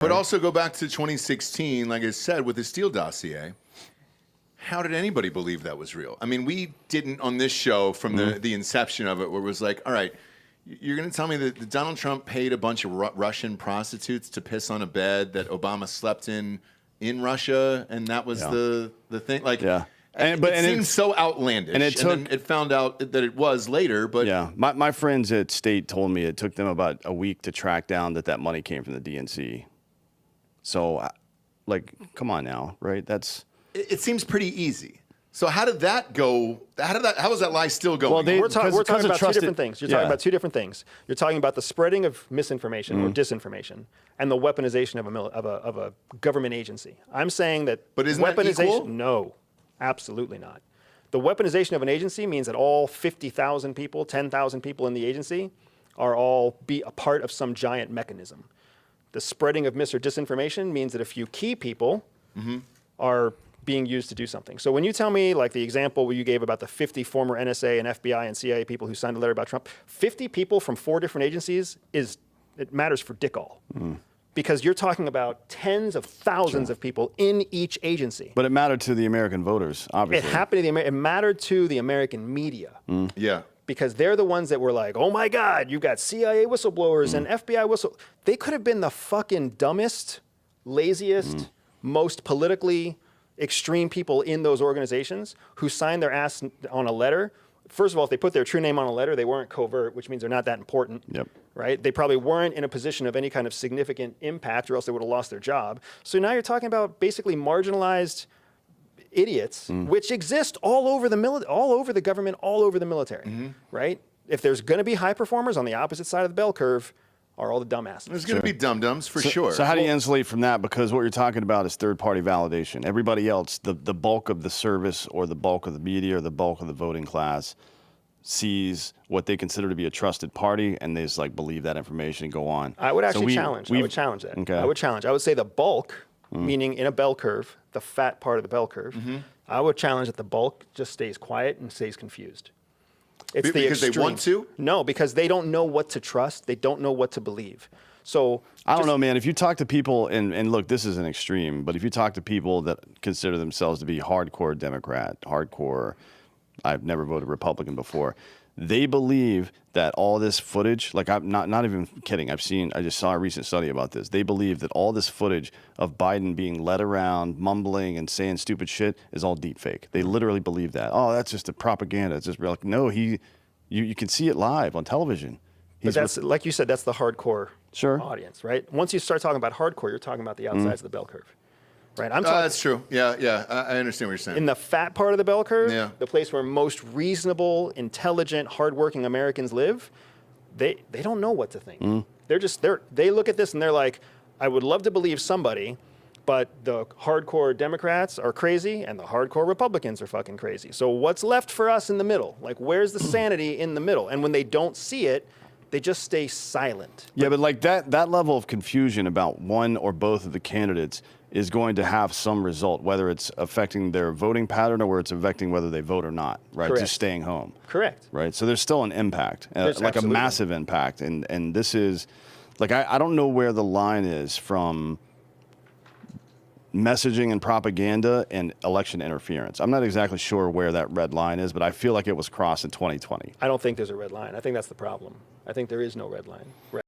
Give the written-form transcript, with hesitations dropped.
But also go back to 2016, like I said, with the Steele dossier. How did anybody believe that was real? I mean, we didn't on this show from the inception of it, where it was like, all right, you're going to tell me that Donald Trump paid a bunch of Russian prostitutes to piss on a bed that Obama slept in Russia, and that was the thing? Like, it seems so outlandish. And then it found out that it was later. But yeah, my friends at State told me it took them about a week to track down that money came from the DNC. So, like, come on now, right? It seems pretty easy. So how did that go? How was that lie still going? Well, we're talking about two different things. You're talking about two different things. You're talking about the spreading of misinformation or disinformation, and the weaponization of a government agency. I'm saying that. But isn't that equal? No, absolutely not. The weaponization of an agency means that all 50,000 people, 10,000 people in the agency are all be a part of some giant mechanism. The spreading of mis or disinformation means that a few key people are being used to do something. So when you tell me, like the example where you gave about the 50 former NSA and FBI and CIA people who signed a letter about Trump, 50 people from 4 different agencies it matters for dick all. Because you're talking about tens of thousands of people in each agency. But it mattered to the American voters, obviously. It mattered to the American media. Yeah. Because they're the ones that were like, oh my God, you've got CIA whistleblowers and FBI They could have been the fucking dumbest, laziest, most politically extreme people in those organizations who signed their ass on a letter. First of all, if they put their true name on a letter, they weren't covert, which means they're not that important. Right? They probably weren't in a position of any kind of significant impact, or else they would have lost their job. So now you're talking about basically marginalized idiots, which exist all over the government, all over the military, right? If there's going to be high performers on the opposite side of the bell curve, are all the dumbasses. There's going to be dum-dums for sure. So how do you insulate from that? Because what you're talking about is third-party validation. Everybody else, the bulk of the service or the bulk of the media or the bulk of the voting class sees what they consider to be a trusted party, and they just like believe that information and go on. I would actually challenge. I would challenge that. Okay. I would challenge. I would say the bulk, meaning in a bell curve, the fat part of the bell curve, I would challenge that the bulk just stays quiet and stays confused. It's the because they want to? No, because they don't know what to trust. They don't know what to believe. So I don't know, man. If you talk to people, and look, this is an extreme, but if you talk to people that consider themselves to be hardcore Democrat, I've never voted Republican before, they believe that all this footage, like I'm not even kidding. I just saw a recent study about this. They believe that all this footage of Biden being led around, mumbling and saying stupid shit is all deep fake. They literally believe that. Oh, that's just a propaganda. It's just like, no, you can see it live on television. But that's, like you said, that's the hardcore audience, right? Once you start talking about hardcore, you're talking about the outsides of the bell curve. Right, I'm talking. That's true. Yeah. I understand what you're saying. In the fat part of the bell curve, the place where most reasonable, intelligent, hardworking Americans live, they don't know what to think. They look at this and they're like, I would love to believe somebody, but the hardcore Democrats are crazy and the hardcore Republicans are fucking crazy. So what's left for us in the middle? Like, where's the sanity in the middle? And when they don't see it, they just stay silent. Yeah, but like that level of confusion about one or both of the candidates is going to have some result, whether it's affecting their voting pattern or where it's affecting whether they vote or not, right? Correct. Just staying home. Correct. Right? So there's still an impact, like a massive impact. And this is, like, I don't know where the line is from messaging and propaganda and election interference. I'm not exactly sure where that red line is, but I feel like it was crossed in 2020. I don't think there's a red line. I think that's the problem. I think there is no red line.